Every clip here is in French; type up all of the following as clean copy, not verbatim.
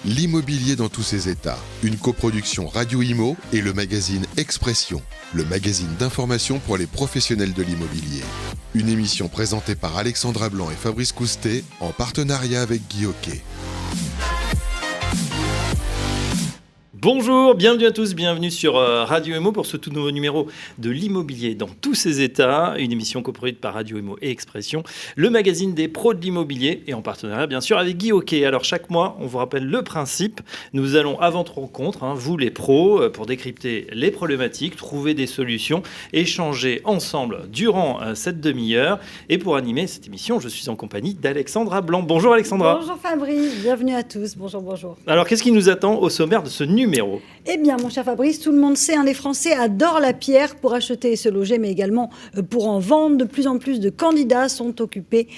L'immobilier dans tous ses états. Une coproduction Radio Imo et le magazine Expression, le magazine d'information pour les professionnels de l'immobilier. Une émission présentée par Alexandra Blanc et Fabrice Coustet en partenariat avec Guy Hockey. Bonjour, bienvenue à tous, bienvenue sur Radio Imo pour ce tout nouveau numéro de l'immobilier dans tous ses états, une émission coproduite par Radio Imo et Expression, le magazine des pros de l'immobilier et en partenariat bien sûr avec Guy Hockey. Alors chaque mois, on vous rappelle le principe, nous allons avant toute rencontre, vous les pros, pour décrypter les problématiques, trouver des solutions, échanger ensemble durant cette demi-heure. Et pour animer cette émission, je suis en compagnie d'Alexandra Blanc. Bonjour Alexandra. Bonjour Fabrice, bienvenue à tous, bonjour. Alors qu'est-ce qui nous attend au sommaire de ce numéro ? Eh bien, mon cher Fabrice, tout le monde sait, les Français adorent la pierre pour acheter et se loger, mais également pour en vendre. De plus en plus de candidats sont occupés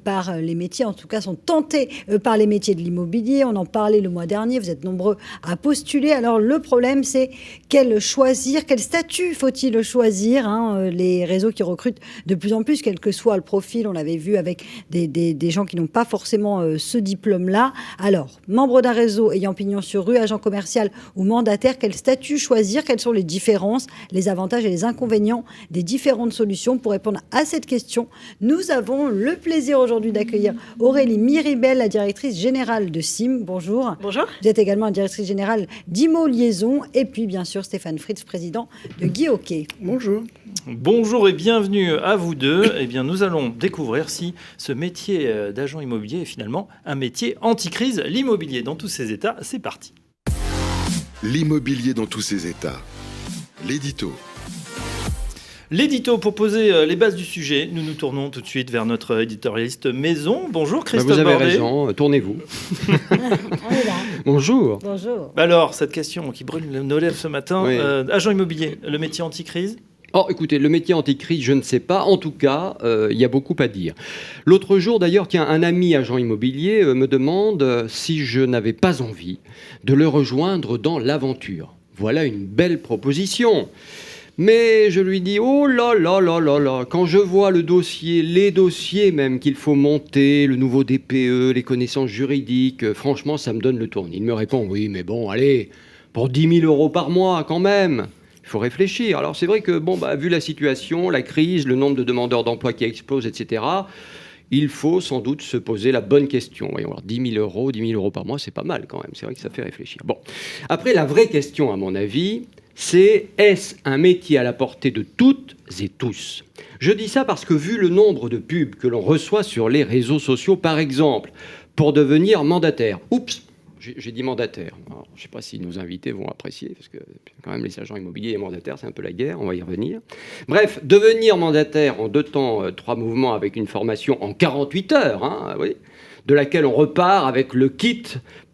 par les métiers, en tout cas sont tentés par les métiers de l'immobilier. On en parlait le mois dernier, vous êtes nombreux à postuler. Alors le problème, c'est quel statut faut-il choisir les réseaux qui recrutent de plus en plus, quel que soit le profil, on l'avait vu avec des gens qui n'ont pas forcément ce diplôme-là. Alors, membre d'un réseau ayant pignon sur rue, agent commercial ou mandataire, quel statut choisir, quelles sont les différences, les avantages et les inconvénients des différentes solutions. Pour répondre à cette question, nous avons le plaisir aujourd'hui d'accueillir Aurélie Miribel, la directrice générale de CIM. Bonjour. Bonjour. Vous êtes également la directrice générale d'Imo Liaison et puis bien sûr Stéphane Fritz, président de Guy Hockey. Bonjour. Bonjour et bienvenue à vous deux. Eh bien, nous allons découvrir si ce métier d'agent immobilier est finalement un métier anti-crise. L'immobilier dans tous ses états, c'est parti. L'immobilier dans tous ses états. L'édito. L'édito, pour poser les bases du sujet, nous nous tournons tout de suite vers notre éditorialiste maison. Bonjour Christophe Vous avez Bordet. raison, tournez-vous. On est là. Bonjour. Bonjour. Alors, cette question qui brûle nos lèvres ce matin, Oui. agent immobilier, le métier anti-crise ? Oh, écoutez, le métier anti-crise, je ne sais pas. En tout cas, il y a beaucoup à dire. L'autre jour, d'ailleurs, un ami agent immobilier me demande si je n'avais pas envie de le rejoindre dans l'aventure. Voilà une belle proposition. Mais je lui dis, oh là là là là là, quand je vois les dossiers même qu'il faut monter, le nouveau DPE, les connaissances juridiques, franchement, ça me donne le tournis. Il me répond, oui, mais bon, allez, pour 10 000 € par mois, quand même. Il faut réfléchir. Alors c'est vrai que, vu la situation, la crise, le nombre de demandeurs d'emploi qui explose, etc., il faut sans doute se poser la bonne question. Voyons voir, 10 000 € par mois, c'est pas mal quand même. C'est vrai que ça fait réfléchir. Bon. Après, la vraie question, à mon avis, c'est est-ce un métier à la portée de toutes et tous ? Je dis ça parce que vu le nombre de pubs que l'on reçoit sur les réseaux sociaux, par exemple, pour devenir mandataire. Oups, j'ai dit mandataire. Alors, je ne sais pas si nos invités vont apprécier, parce que quand même les agents immobiliers et mandataires, c'est un peu la guerre, on va y revenir. Bref, devenir mandataire en 2 temps, 3 mouvements avec une formation en 48 heures, oui, de laquelle on repart avec le kit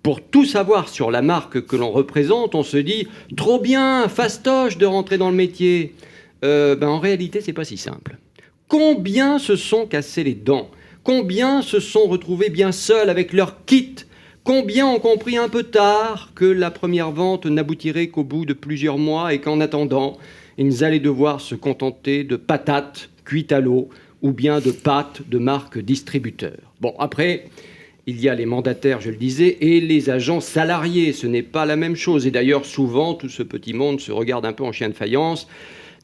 pour tout savoir sur la marque que l'on représente, on se dit trop bien, fastoche de rentrer dans le métier. En réalité, c'est pas si simple. Combien se sont cassés les dents ? Combien se sont retrouvés bien seuls avec leur kit ? Combien ont compris un peu tard que la première vente n'aboutirait qu'au bout de plusieurs mois et qu'en attendant, ils allaient devoir se contenter de patates cuites à l'eau ou bien de pâtes de marque distributeur. Bon, après, il y a les mandataires, je le disais, et les agents salariés. Ce n'est pas la même chose. Et d'ailleurs, souvent, tout ce petit monde se regarde un peu en chien de faïence.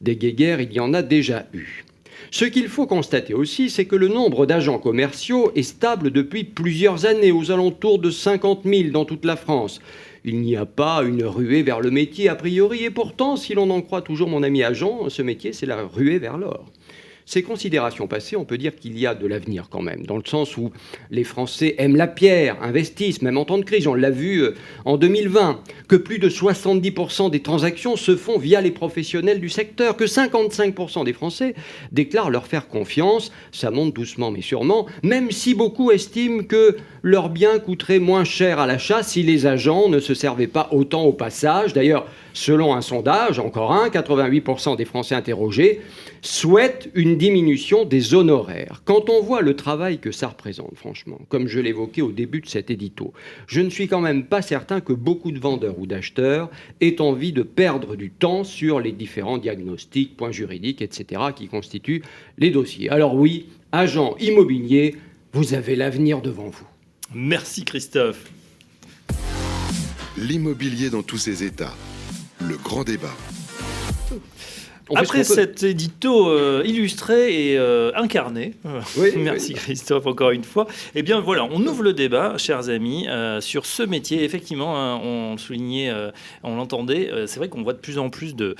Des guéguerres, il y en a déjà eu. Ce qu'il faut constater aussi, c'est que le nombre d'agents commerciaux est stable depuis plusieurs années, aux alentours de 50 000 dans toute la France. Il n'y a pas une ruée vers le métier a priori, et pourtant, si l'on en croit toujours mon ami agent, ce métier, c'est la ruée vers l'or. Ces considérations passées, on peut dire qu'il y a de l'avenir quand même, dans le sens où les Français aiment la pierre, investissent, même en temps de crise. On l'a vu en 2020, que plus de 70% des transactions se font via les professionnels du secteur, que 55% des Français déclarent leur faire confiance. Ça monte doucement mais sûrement, même si beaucoup estiment que leurs biens coûteraient moins cher à l'achat si les agents ne se servaient pas autant au passage. D'ailleurs, selon un sondage, encore 88% des Français interrogés souhaitent une diminution des honoraires. Quand on voit le travail que ça représente, franchement, comme je l'évoquais au début de cet édito, je ne suis quand même pas certain que beaucoup de vendeurs ou d'acheteurs aient envie de perdre du temps sur les différents diagnostics, points juridiques, etc., qui constituent les dossiers. Alors oui, agent immobilier, vous avez l'avenir devant vous. Merci Christophe. L'immobilier dans tous ses états. Le grand débat. Après cet édito illustré et incarné, merci Christophe encore une fois, eh bien voilà, on ouvre le débat, chers amis, sur ce métier. Effectivement, on le soulignait, on l'entendait, c'est vrai qu'on voit de plus en plus de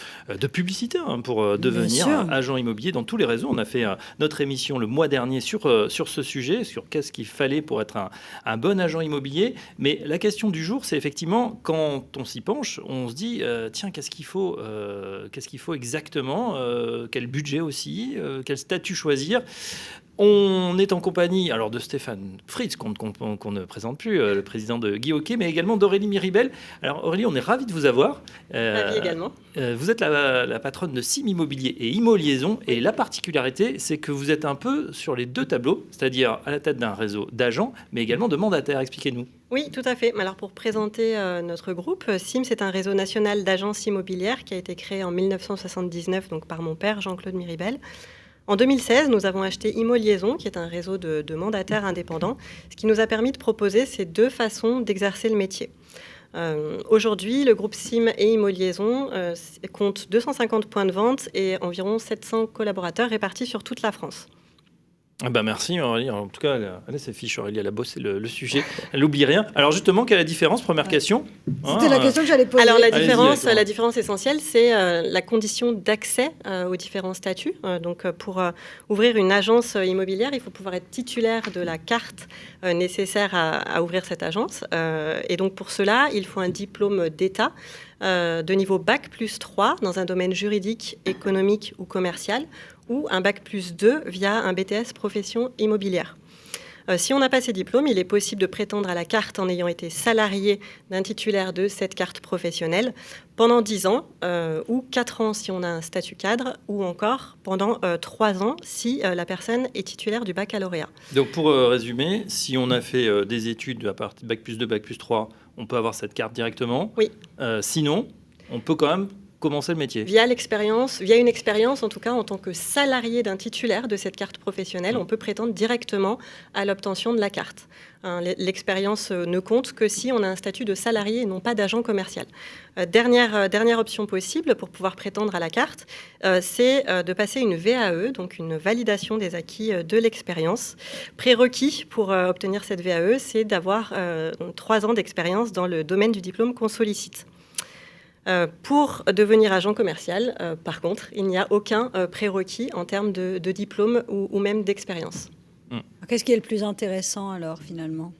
publicité pour devenir agent immobilier dans tous les réseaux. On a fait notre émission le mois dernier sur ce sujet, sur qu'est-ce qu'il fallait pour être un bon agent immobilier. Mais la question du jour, c'est effectivement, quand on s'y penche, on se dit, tiens, qu'est-ce qu'il faut exactement, quel budget aussi, quel statut choisir. On est en compagnie de Stéphane Fritz, qu'on ne présente plus, le président de Guy Hockey, mais également d'Aurélie Miribel. Alors Aurélie, on est ravis de vous avoir. Ravi également. Vous êtes la patronne de Sim Immobilier et Immo Liaison, et la particularité, c'est que vous êtes un peu sur les deux tableaux, c'est-à-dire à la tête d'un réseau d'agents, mais également de mandataires. Expliquez-nous. Oui, tout à fait. Alors pour présenter notre groupe, Sim, c'est un réseau national d'agences immobilières qui a été créé en 1979 donc par mon père, Jean-Claude Miribel. En 2016, nous avons acheté Immo Liaison, qui est un réseau de mandataires indépendants, ce qui nous a permis de proposer ces deux façons d'exercer le métier. Aujourd'hui, le groupe Sim et Immo Liaison compte 250 points de vente et environ 700 collaborateurs répartis sur toute la France. Merci Aurélie. En tout cas, elle a ses fiches. Aurélie, elle a bossé le sujet. Elle n'oublie rien. Alors justement, quelle est la différence? Première question. C'était la question que j'allais poser. Alors la différence essentielle, c'est la condition d'accès aux différents statuts. Donc pour ouvrir une agence immobilière, il faut pouvoir être titulaire de la carte nécessaire à ouvrir cette agence. Et donc pour cela, il faut un diplôme d'État de niveau Bac+3 dans un domaine juridique, économique ou commercial, ou un Bac+2 via un BTS profession immobilière. Si on n'a pas ces diplômes, il est possible de prétendre à la carte en ayant été salarié d'un titulaire de cette carte professionnelle pendant 10 ans, ou 4 ans si on a un statut cadre, ou encore pendant 3 ans si la personne est titulaire du baccalauréat. Donc pour résumer, si on a fait des études à partir de Bac+2, Bac+3, on peut avoir cette carte directement. Oui. Sinon, on peut quand même commencer le métier. Via une expérience, en tout cas, en tant que salarié d'un titulaire de cette carte professionnelle, on peut prétendre directement à l'obtention de la carte. L'expérience ne compte que si on a un statut de salarié et non pas d'agent commercial. Dernière option possible pour pouvoir prétendre à la carte, c'est de passer une VAE, donc une validation des acquis de l'expérience. Prérequis pour obtenir cette VAE, c'est d'avoir 3 ans d'expérience dans le domaine du diplôme qu'on sollicite. Pour devenir agent commercial, par contre, il n'y a aucun prérequis en termes de diplôme ou même d'expérience. Qu'est-ce qui est le plus intéressant alors finalement ?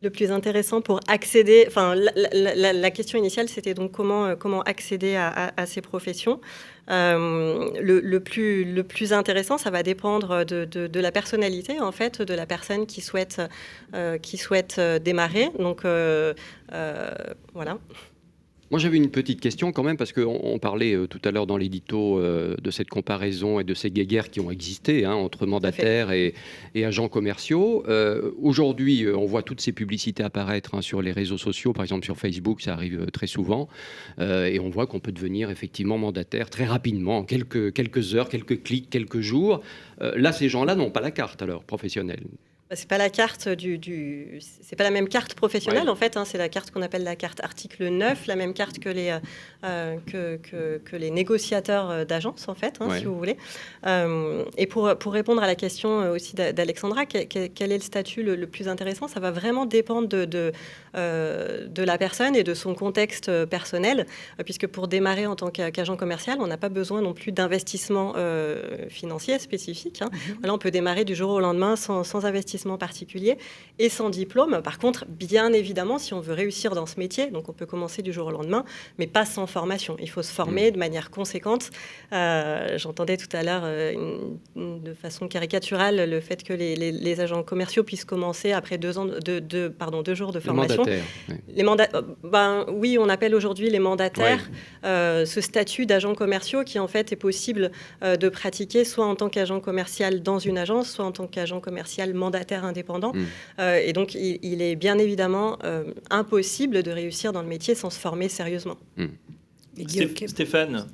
Le plus intéressant pour accéder, la question initiale, c'était donc comment accéder à ces professions. Le plus intéressant, ça va dépendre de la personnalité en fait, de la personne qui souhaite démarrer. Donc voilà. Moi, j'avais une petite question quand même, parce qu'on parlait tout à l'heure dans l'édito de cette comparaison et de ces guéguerres qui ont existé entre mandataires et agents commerciaux. Aujourd'hui, on voit toutes ces publicités apparaître sur les réseaux sociaux, par exemple sur Facebook, ça arrive très souvent, et on voit qu'on peut devenir effectivement mandataire très rapidement, en quelques heures, quelques clics, quelques jours. Là, ces gens-là n'ont pas la carte alors professionnelle. C'est pas la carte c'est pas la même carte professionnelle en fait. C'est la carte qu'on appelle la carte article 9, la même carte que les négociateurs d'agence en fait, si vous voulez. Et pour répondre à la question aussi d'Alexandra, quel est le statut le plus intéressant? Ça va vraiment dépendre de la personne et de son contexte personnel, puisque pour démarrer en tant qu'agent commercial, on n'a pas besoin non plus d'investissement financier spécifique. Là, on peut démarrer du jour au lendemain sans investissement particulier et sans diplôme. Par contre, bien évidemment, si on veut réussir dans ce métier, donc on peut commencer du jour au lendemain, mais pas sans formation. Il faut se former de manière conséquente. J'entendais tout à l'heure de façon caricaturale le fait que les agents commerciaux puissent commencer après 2 jours de formation. Les mandataires, oui, on appelle aujourd'hui les mandataires ce statut d'agent commerciaux qui en fait est possible de pratiquer soit en tant qu'agent commercial dans une agence, soit en tant qu'agent commercial mandataire indépendant. Et donc, il est bien évidemment impossible de réussir dans le métier sans se former sérieusement. Stéphane,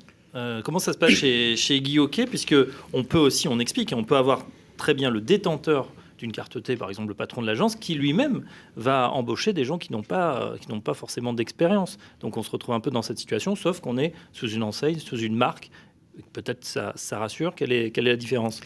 comment ça se passe chez Guy Hockey, puisque on peut aussi, on explique, on peut avoir très bien le détenteur d'une carte T, par exemple le patron de l'agence, qui lui-même va embaucher des gens qui n'ont pas forcément d'expérience. Donc on se retrouve un peu dans cette situation, sauf qu'on est sous une enseigne, sous une marque. Peut-être ça rassure. Quelle est la différence ?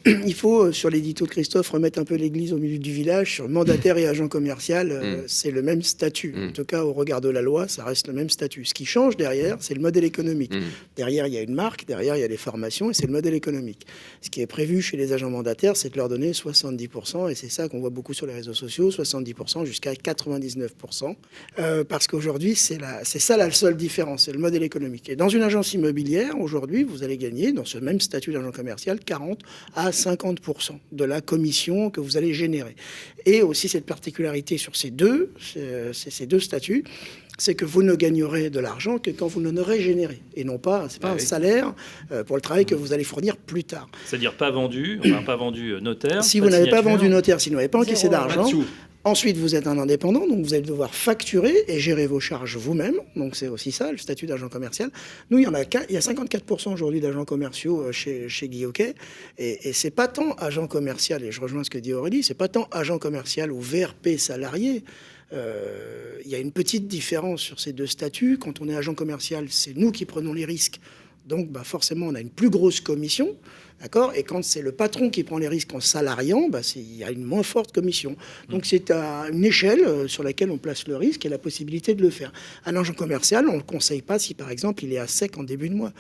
Il faut, sur l'édito de Christophe, remettre un peu l'église au milieu du village. Sur mandataire et agent commercial, c'est le même statut. En tout cas, au regard de la loi, ça reste le même statut. Ce qui change derrière, c'est le modèle économique. Derrière, il y a une marque, derrière, il y a des formations, et c'est le modèle économique. Ce qui est prévu chez les agents mandataires, c'est de leur donner 70%, et c'est ça qu'on voit beaucoup sur les réseaux sociaux, 70% jusqu'à 99%. Parce qu'aujourd'hui, c'est ça la seule différence, c'est le modèle économique. Et dans une agence immobilière, aujourd'hui, vous allez gagner, dans ce même statut d'agent commercial, 40 à 50% de la commission que vous allez générer. Et aussi cette particularité sur ces deux statuts, c'est que vous ne gagnerez de l'argent que quand vous n'en aurez généré. Et non pas, c'est pas un salaire pour le travail que vous allez fournir plus tard. C'est-à-dire pas vendu notaire. Si vous n'avez pas vendu notaire, si vous n'avez pas encaissé d'argent, ensuite vous êtes un indépendant, donc vous allez devoir facturer et gérer vos charges vous-même. Donc c'est aussi ça, le statut d'agent commercial. Nous, il y a 54% aujourd'hui d'agents commerciaux chez Guy Hockey. Et c'est pas tant agent commercial, et je rejoins ce que dit Aurélie, c'est pas tant agent commercial ou VRP salarié. Il y a une petite différence sur ces deux statuts. Quand on est agent commercial, c'est nous qui prenons les risques. Donc forcément, on a une plus grosse commission. D'accord ? Et quand c'est le patron qui prend les risques en salariant, il y a une moins forte commission. Donc c'est à une échelle sur laquelle on place le risque et la possibilité de le faire. Un agent commercial, on ne le conseille pas si par exemple il est à sec en début de mois.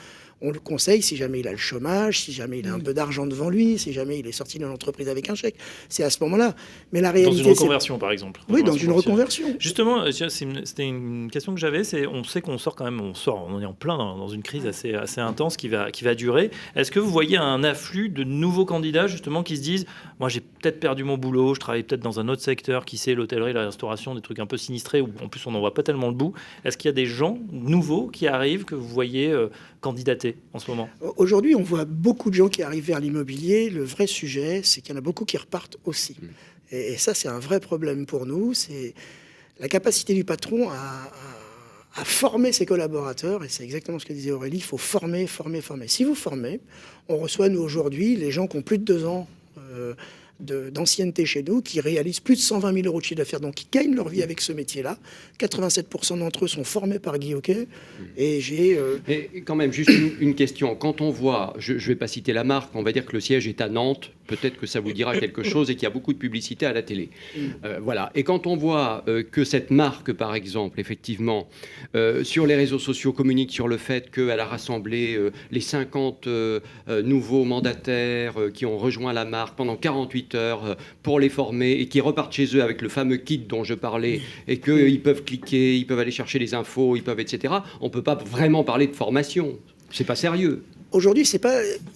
On le conseille si jamais il a le chômage, si jamais il a un peu d'argent devant lui, si jamais il est sorti d'une entreprise avec un chèque. C'est à ce moment-là. Mais la réalité, dans une reconversion, par exemple. Oui, dans une reconversion. Justement, c'était une question que j'avais. On sait qu'on sort quand même, on est en plein dans une crise assez intense qui va durer. Est-ce que vous voyez un afflux de nouveaux candidats justement qui se disent, moi j'ai peut-être perdu mon boulot, je travaille peut-être dans un autre secteur, qui sait, l'hôtellerie, la restauration, des trucs un peu sinistrés où en plus on n'en voit pas tellement le bout. Est-ce qu'il y a des gens nouveaux qui arrivent que vous voyez candidater en ce moment ? Aujourd'hui, on voit beaucoup de gens qui arrivent vers l'immobilier. Le vrai sujet, c'est qu'il y en a beaucoup qui repartent aussi. Et ça, c'est un vrai problème pour nous. C'est la capacité du patron à former ses collaborateurs. Et c'est exactement ce que disait Aurélie. Il faut former. Si vous formez, on reçoit, nous, aujourd'hui, les gens qui ont plus de 2 ans d'ancienneté chez nous, qui réalisent plus de 120 000 euros de chiffre d'affaires, donc qui gagnent leur vie avec ce métier-là. 87% d'entre eux sont formés par Guy Hockey. Et quand même, juste une question. Quand on voit, je ne vais pas citer la marque, on va dire que le siège est à Nantes, peut-être que ça vous dira quelque chose et qu'il y a beaucoup de publicité à la télé. Voilà. Et quand on voit que cette marque, par exemple, effectivement, sur les réseaux sociaux communique sur le fait qu'elle a rassemblé les 50 nouveaux mandataires qui ont rejoint la marque pendant 48 heures pour les former et qui repartent chez eux avec le fameux kit dont je parlais et qu'ils peuvent cliquer, ils peuvent aller chercher les infos, etc. On ne peut pas vraiment parler de formation. C'est pas sérieux. Aujourd'hui,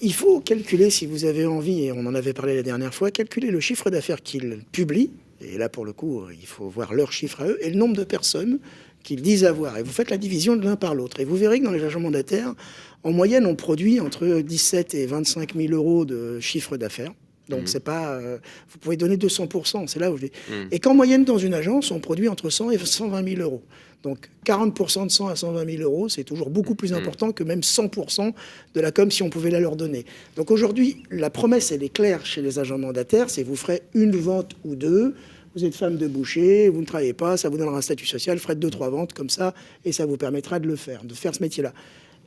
il faut calculer, si vous avez envie, et on en avait parlé la dernière fois, calculer le chiffre d'affaires qu'ils publient. Et là, pour le coup, il faut voir leur chiffre à eux et le nombre de personnes qu'ils disent avoir. Et vous faites la division de l'un par l'autre. Et vous verrez que dans les agents mandataires, en moyenne, on produit entre 17 et 25 000 euros de chiffre d'affaires. Donc, c'est pas... vous pouvez donner 200%, c'est là où je dis... Et qu'en moyenne, dans une agence, on produit entre 100 et 120 000 euros. Donc, 40% de 100 à 120 000 euros, c'est toujours beaucoup plus important que même 100% de la com si on pouvait la leur donner. Donc, aujourd'hui, la promesse, elle est claire chez les agents mandataires, c'est vous ferez une vente ou deux, vous êtes femme de boucher, vous ne travaillez pas, ça vous donnera un statut social, vous ferez 2-3 ventes comme ça, et ça vous permettra de faire ce métier-là.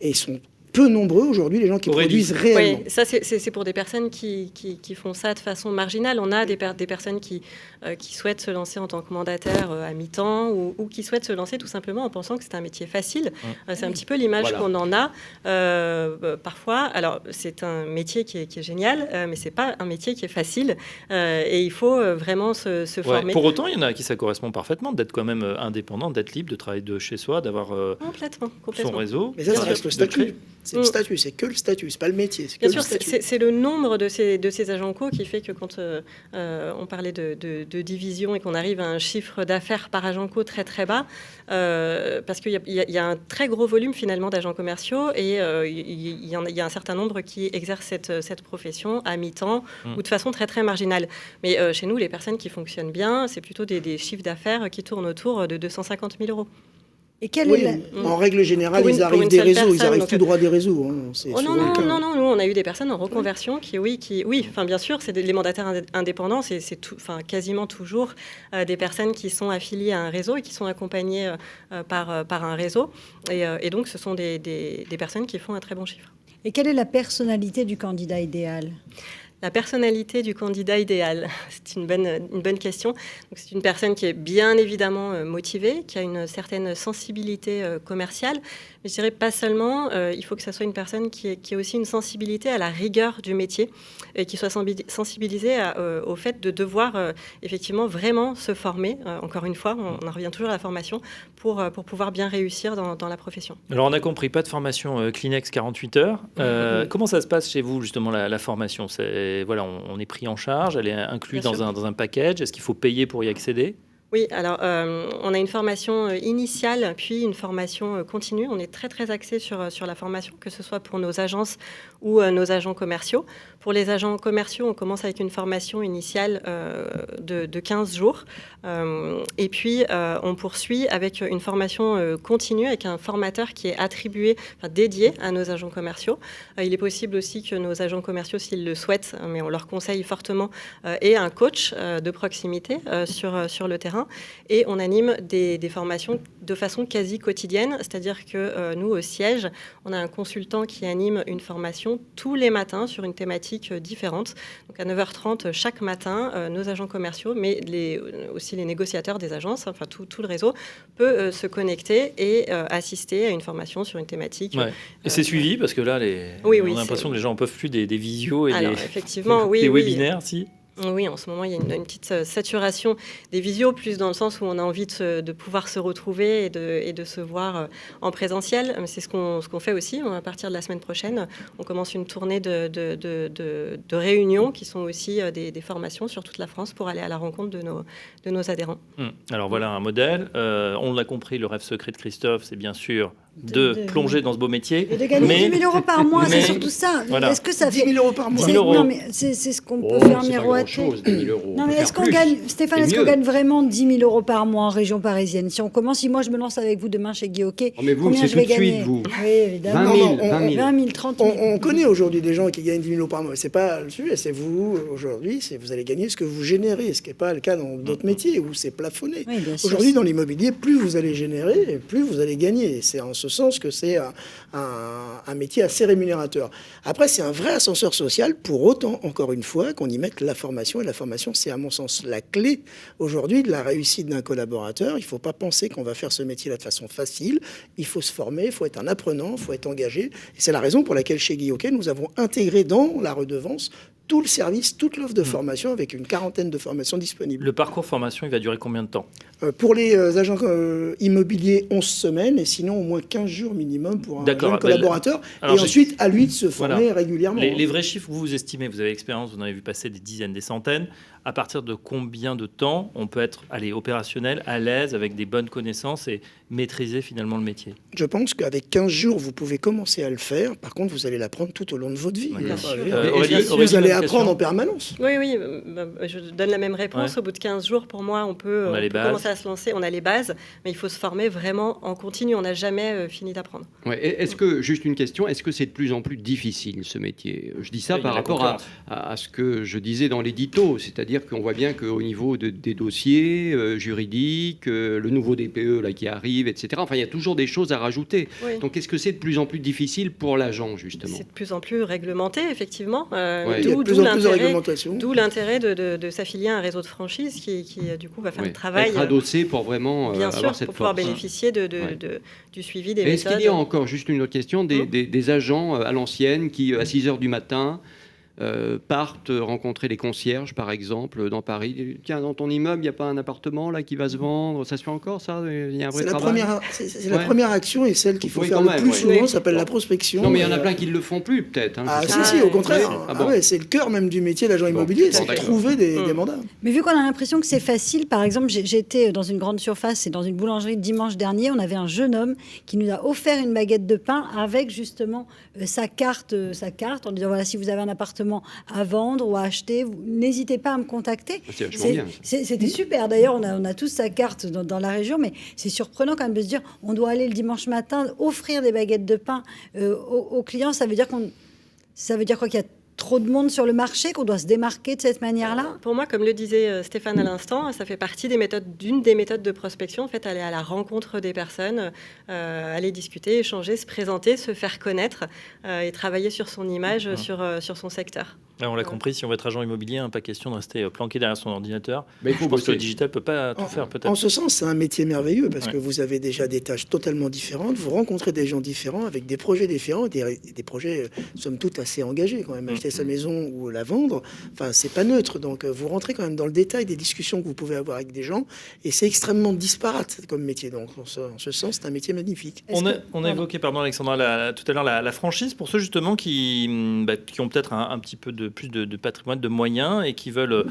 Et ils sont peu nombreux aujourd'hui, les gens qui produisent réellement. Oui, ça c'est pour des personnes qui font ça de façon marginale. On a des personnes qui souhaitent se lancer en tant que mandataire à mi-temps ou qui souhaitent se lancer tout simplement en pensant que c'est un métier facile. C'est un petit peu l'image qu'on en a parfois. Alors c'est un métier qui est génial, mais c'est pas un métier qui est facile et il faut vraiment se former. Pour autant, il y en a à qui ça correspond parfaitement d'être quand même indépendant, d'être libre, de travailler de chez soi, d'avoir complètement. son réseau. Mais ça reste le statut. C'est le statut, c'est que le statut, c'est pas le métier. Bien sûr, c'est le nombre de ces agents co qui fait que quand on parlait de division et qu'on arrive à un chiffre d'affaires par agent co très très bas, parce qu'il y a un très gros volume finalement d'agents commerciaux et il y a un certain nombre qui exercent cette profession à mi-temps ou de façon très très marginale. Mais chez nous, les personnes qui fonctionnent bien, c'est plutôt des chiffres d'affaires qui tournent autour de 250 000 euros. Et quelle Oui, est en règle générale, Pour ils arrivent une des seule réseaux, ils personne, arrivent donc, tout droit des réseaux. Hein. C'est Oh non, souvent le cas. nous on a eu des personnes en reconversion enfin bien sûr, c'est les mandataires indépendants, c'est quasiment toujours des personnes qui sont affiliées à un réseau et qui sont accompagnées par un réseau. Et donc, ce sont des personnes qui font un très bon chiffre. Et quelle est la personnalité du candidat idéal ? La personnalité du candidat idéal, c'est une bonne question. Donc, c'est une personne qui est bien évidemment motivée, qui a une certaine sensibilité commerciale, mais je dirais pas seulement, il faut que ça soit une personne qui ait aussi une sensibilité à la rigueur du métier et qui soit sensibilisée au fait de devoir effectivement vraiment se former. Encore une fois, on en revient toujours à la formation pour pouvoir bien réussir dans la profession. Alors, on a compris, pas de formation Kleenex 48 heures. Comment ça se passe chez vous, justement, la formation ? Voilà, on est pris en charge, elle est incluse dans un package. Est-ce qu'il faut payer pour y accéder ? Oui, alors on a une formation initiale, puis une formation continue. On est très très axé sur la formation, que ce soit pour nos agences ou nos agents commerciaux. Pour les agents commerciaux, on commence avec une formation initiale de 15 jours. Et puis, on poursuit avec une formation continue, avec un formateur qui est dédié à nos agents commerciaux. Il est possible aussi que nos agents commerciaux, s'ils le souhaitent, mais on leur conseille fortement, aient un coach de proximité sur le terrain. Et on anime des formations de façon quasi quotidienne, c'est-à-dire que nous, au siège, on a un consultant qui anime une formation tous les matins sur une thématique différente. Donc à 9h30 chaque matin, nos agents commerciaux, mais aussi les négociateurs des agences, enfin tout le réseau, peut se connecter et assister à une formation sur une thématique. Ouais. Et c'est suivi, parce que là, on a l'impression que les gens n'en peuvent plus des visios et effectivement, des webinaires, si. Oui, en ce moment, il y a une petite saturation des visios, plus dans le sens où on a envie de pouvoir se retrouver et de se voir en présentiel. C'est ce qu'on fait aussi. À partir de la semaine prochaine, on commence une tournée de réunions qui sont aussi des formations sur toute la France pour aller à la rencontre de nos adhérents. Alors voilà un modèle. On l'a compris, le rêve secret de Christophe, c'est bien sûr de plonger dans ce beau métier. Et de gagner 10 000 euros par mois, c'est surtout ça. Voilà. Est-ce que ça fait 10 000 euros par mois? 10 000 euros. Non, mais c'est ce qu'on peut faire miroiter. Chose, 10 000 euros. Non, mais est-ce qu'on gagne, Stéphane, est-ce qu'on gagne vraiment 10 000 euros par mois en région parisienne? Si on commence, si moi je me lance avec vous demain chez Guy Hockey, mais vous, combien c'est je vais tout de suite, gagner? vous. Oui, évidemment. 20 000, 30 000. On connaît aujourd'hui des gens qui gagnent 10 000 euros par mois. C'est pas le sujet, c'est vous, aujourd'hui, vous allez gagner ce que vous générez, ce qui n'est pas le cas dans d'autres métiers où c'est plafonné. Oui, bien sûr. Aujourd'hui, dans l'immobilier, plus vous allez générer, plus vous allez gagner. C'est en ce sens que c'est un métier assez rémunérateur. Après, c'est un vrai ascenseur social, pour autant, encore une fois, qu'on y mette la formation. Et la formation, c'est à mon sens la clé aujourd'hui de la réussite d'un collaborateur. Il ne faut pas penser qu'on va faire ce métier-là de façon facile. Il faut se former, il faut être un apprenant, il faut être engagé. Et c'est la raison pour laquelle chez Guy Hockey, nous avons intégré dans la redevance tout le service, toute l'offre de formation avec une quarantaine de formations disponibles. Le parcours formation, il va durer combien de temps ? Pour les agents immobiliers, 11 semaines, et sinon au moins 15 jours minimum pour un jeune collaborateur. Alors, et ensuite, à lui de se former régulièrement. Les vrais chiffres, vous estimez, vous avez l'expérience, vous en avez vu passer des dizaines, des centaines. À partir de combien de temps on peut être opérationnel, à l'aise, avec des bonnes connaissances et maîtriser finalement le métier ? Je pense qu'avec 15 jours, vous pouvez commencer à le faire. Par contre, vous allez l'apprendre tout au long de votre vie. Vous allez apprendre en permanence. Oui, je donne la même réponse. Ouais. Au bout de 15 jours, pour moi, on peut commencer à se lancer. On a les bases, mais il faut se former vraiment en continu. On n'a jamais fini d'apprendre. Ouais. Juste une question, est-ce que c'est de plus en plus difficile, ce métier ? Je dis ça par rapport à ce que je disais dans l'édito, c'est-à-dire qu'on voit bien qu'au niveau des dossiers juridiques, le nouveau DPE là, qui arrive, etc., enfin, il y a toujours des choses à rajouter. Oui. Donc, est-ce que c'est de plus en plus difficile pour l'agent, justement ? C'est de plus en plus réglementé, effectivement. D'où l'intérêt de s'affilier à un réseau de franchise qui du coup, va faire le travail. Être adossé pour vraiment bien sûr, avoir cette pour pouvoir force. Bénéficier du suivi des méthodes. Est-ce qu'il y a encore, juste une autre question, des agents à l'ancienne qui, à 6 h du matin, partent rencontrer les concierges, par exemple, dans Paris. Tiens, dans ton immeuble, il n'y a pas un appartement là qui va se vendre. Ça se fait encore, ça ? Il y a un vrai travail. C'est la première action et celle qu'il faut faire le plus souvent, ça s'appelle la prospection. Non, mais il y en a plein qui ne le font plus, peut-être. Hein, si, au contraire. C'est le cœur même du métier d'agent immobilier, c'est de trouver des mandats. Mais vu qu'on a l'impression que c'est facile, par exemple, j'étais dans une grande surface et dans une boulangerie dimanche dernier, on avait un jeune homme qui nous a offert une baguette de pain avec justement sa carte en disant voilà, si vous avez un appartement appartements à vendre ou à acheter, n'hésitez pas à me contacter. C'était super. D'ailleurs, on a tous sa carte dans la région, mais c'est surprenant quand même de se dire on doit aller le dimanche matin offrir des baguettes de pain aux clients. Ça veut dire quoi, qu'il y a trop de monde sur le marché, qu'on doit se démarquer de cette manière-là? Pour moi, comme le disait Stéphane à l'instant, ça fait partie d'une des méthodes de prospection. En fait, aller à la rencontre des personnes, aller discuter, échanger, se présenter, se faire connaître et travailler sur son image, sur son secteur. Là, on l'a compris, si on veut être agent immobilier, pas question de rester planqué derrière son ordinateur. Mais je pense que le digital ne peut pas tout faire, peut-être. En ce sens, c'est un métier merveilleux parce que vous avez déjà des tâches totalement différentes, vous rencontrez des gens différents avec des projets différents, des projets, somme toute, assez engagés quand même. Acheter sa maison ou la vendre, c'est pas neutre. Donc, vous rentrez quand même dans le détail des discussions que vous pouvez avoir avec des gens et c'est extrêmement disparate comme métier. Donc, en ce sens, c'est un métier magnifique. On a évoqué, Alexandra, tout à l'heure la franchise pour ceux justement qui ont peut-être un petit peu plus de patrimoine, de moyens et qui veulent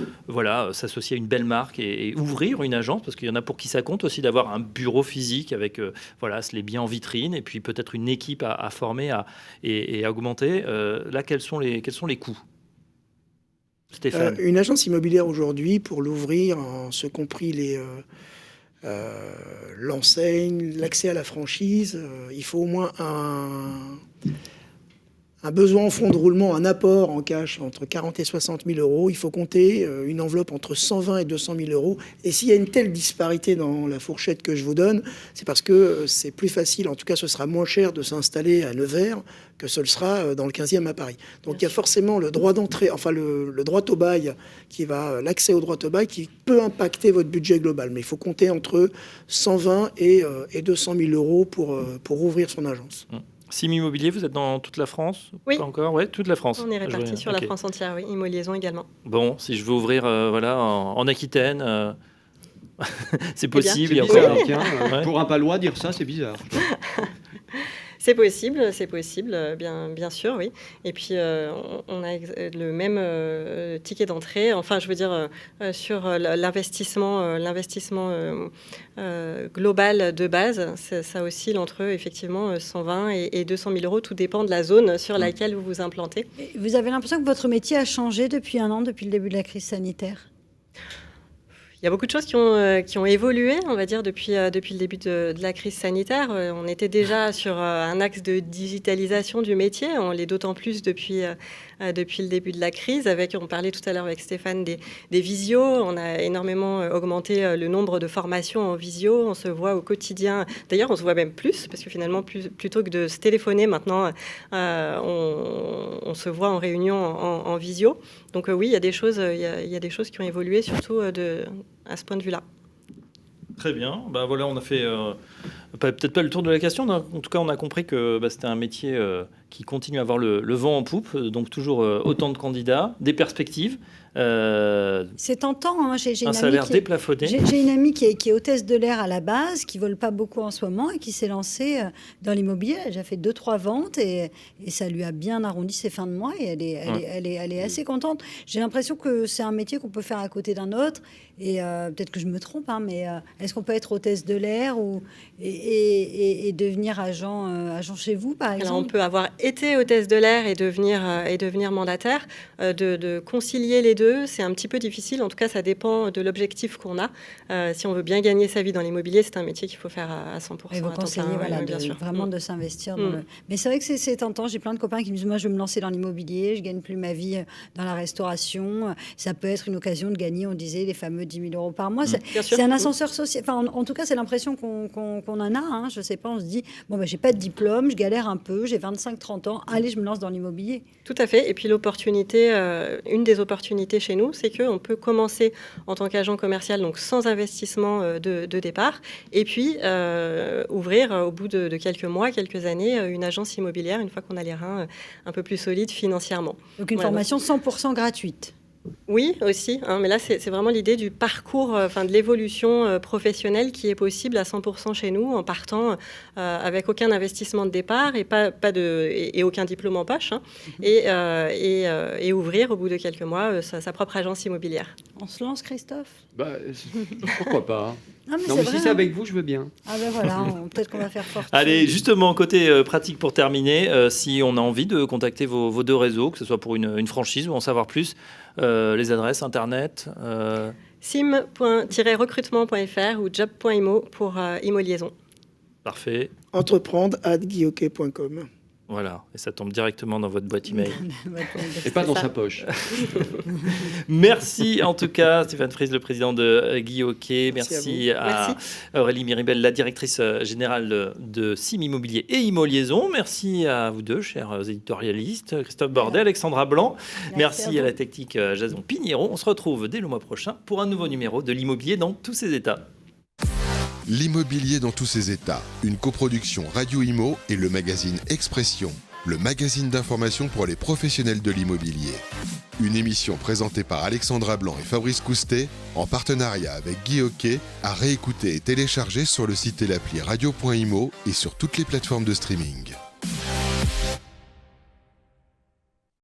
s'associer à une belle marque et ouvrir une agence, parce qu'il y en a pour qui ça compte aussi d'avoir un bureau physique avec les biens en vitrine et puis peut-être une équipe à former et à augmenter. Là, quels sont les coûts? Stéphane. Une agence immobilière aujourd'hui, pour l'ouvrir, ce compris l'enseigne, l'accès à la franchise, il faut au moins un besoin en fonds de roulement, un apport en cash entre 40 et 60 000 euros. Il faut compter une enveloppe entre 120 et 200 000 euros. Et s'il y a une telle disparité dans la fourchette que je vous donne, c'est parce que c'est plus facile, en tout cas ce sera moins cher de s'installer à Nevers que ce le sera dans le 15e à Paris. Donc il y a forcément le droit d'entrée, le droit au bail, l'accès au droit au bail qui peut impacter votre budget global. Mais il faut compter entre 120 et 200 000 euros pour ouvrir son agence. Sim Immobilier, vous êtes dans toute la France? Oui. Pas encore? Oui, toute la France. On est répartis sur la France entière, oui. Immo-Liaison également. Bon, si je veux ouvrir en Aquitaine, c'est possible. C'est bizarre, pour un Palois, dire ça, c'est bizarre. C'est possible, bien sûr, oui. Et puis, on a le même ticket d'entrée. Enfin, je veux dire, sur l'investissement global de base, ça oscille entre, effectivement, 120 et 200 000 euros. Tout dépend de la zone sur laquelle vous vous implantez. Et vous avez l'impression que votre métier a changé depuis un an, depuis le début de la crise sanitaire? Il y a beaucoup de choses qui ont évolué, on va dire, depuis le début de la crise sanitaire. On était déjà sur un axe de digitalisation du métier. On l'est d'autant plus depuis le début de la crise. On parlait tout à l'heure avec Stéphane des visios. On a énormément augmenté le nombre de formations en visio. On se voit au quotidien. D'ailleurs, on se voit même plus, parce que finalement, plutôt que de se téléphoner maintenant, on se voit en réunion en visio. Donc oui, il y a des choses qui ont évolué, surtout à ce point de vue-là. Très bien. On a fait peut-être pas le tour de la question. En tout cas, on a compris que c'était un métier qui continue à avoir le vent en poupe. Donc toujours autant de candidats, des perspectives. C'est tentant. Hein. J'ai un salaire déplafonné. J'ai une amie qui est hôtesse de l'air à la base, qui vole pas beaucoup en ce moment et qui s'est lancée dans l'immobilier. Elle a déjà fait 2-3 ventes et ça lui a bien arrondi ses fins de mois et elle est assez contente. J'ai l'impression que c'est un métier qu'on peut faire à côté d'un autre et peut-être que je me trompe, mais est-ce qu'on peut être hôtesse de l'air et devenir agent chez vous, par exemple? Alors, on peut avoir été hôtesse de l'air et devenir mandataire. De concilier les deux, c'est un petit peu difficile. En tout cas, ça dépend de l'objectif qu'on a. Si on veut bien gagner sa vie dans l'immobilier, c'est un métier qu'il faut faire à 100%. Et vous conseillez bien sûr. Vraiment de s'investir dans le... Mais c'est vrai que c'est tentant. J'ai plein de copains qui me disent, moi, je veux me lancer dans l'immobilier, je gagne plus ma vie dans la restauration. Ça peut être une occasion de gagner, on disait, les fameux 10 000 euros par mois. C'est un ascenseur social. Enfin, en tout cas, c'est l'impression qu'on en a. Hein. Je sais pas, on se dit, j'ai pas de diplôme, je galère un peu, j'ai 25-30 ans, allez, je me lance dans l'immobilier. Tout à fait. Et puis l'opportunité, une des opportunités chez nous, c'est qu'on peut commencer en tant qu'agent commercial, donc sans investissement de départ, et puis ouvrir au bout de quelques mois, quelques années, une agence immobilière, une fois qu'on a les reins un peu plus solides financièrement. Donc une formation 100% gratuite. Oui, aussi. Mais là, c'est vraiment l'idée du parcours, de l'évolution professionnelle qui est possible à 100% chez nous, en partant avec aucun investissement de départ et aucun diplôme en poche, et ouvrir au bout de quelques mois sa propre agence immobilière. On se lance, Christophe ? Pourquoi pas? Non, mais Si c'est avec vous, je veux bien. Ah ben voilà, peut-être qu'on va faire fortune. Allez, justement, côté pratique pour terminer, si on a envie de contacter vos deux réseaux, que ce soit pour une franchise ou en savoir plus, les adresses internet sim.recrutement.fr ou job.imo pour ImoLiaison. Parfait. Entreprendre@guyoquet.com. Voilà, et ça tombe directement dans votre boîte email. Et pas dans sa poche. Merci en tout cas, Stéphane Fries, le président de Guy Hockey. Merci à Aurélie Miribel, la directrice générale de Sim Immobilier et Imo Liaison. Merci à vous deux, chers éditorialistes, Christophe Bordet, Alexandra Blanc. Merci à la technique Jason Pigneron. On se retrouve dès le mois prochain pour un nouveau numéro de l'immobilier dans tous ses états. L'immobilier dans tous ses états, une coproduction Radio Imo et le magazine Expression, le magazine d'information pour les professionnels de l'immobilier. Une émission présentée par Alexandra Blanc et Fabrice Coustet, en partenariat avec Guy Hockey, à réécouter et télécharger sur le site et l'appli radio.imo et sur toutes les plateformes de streaming.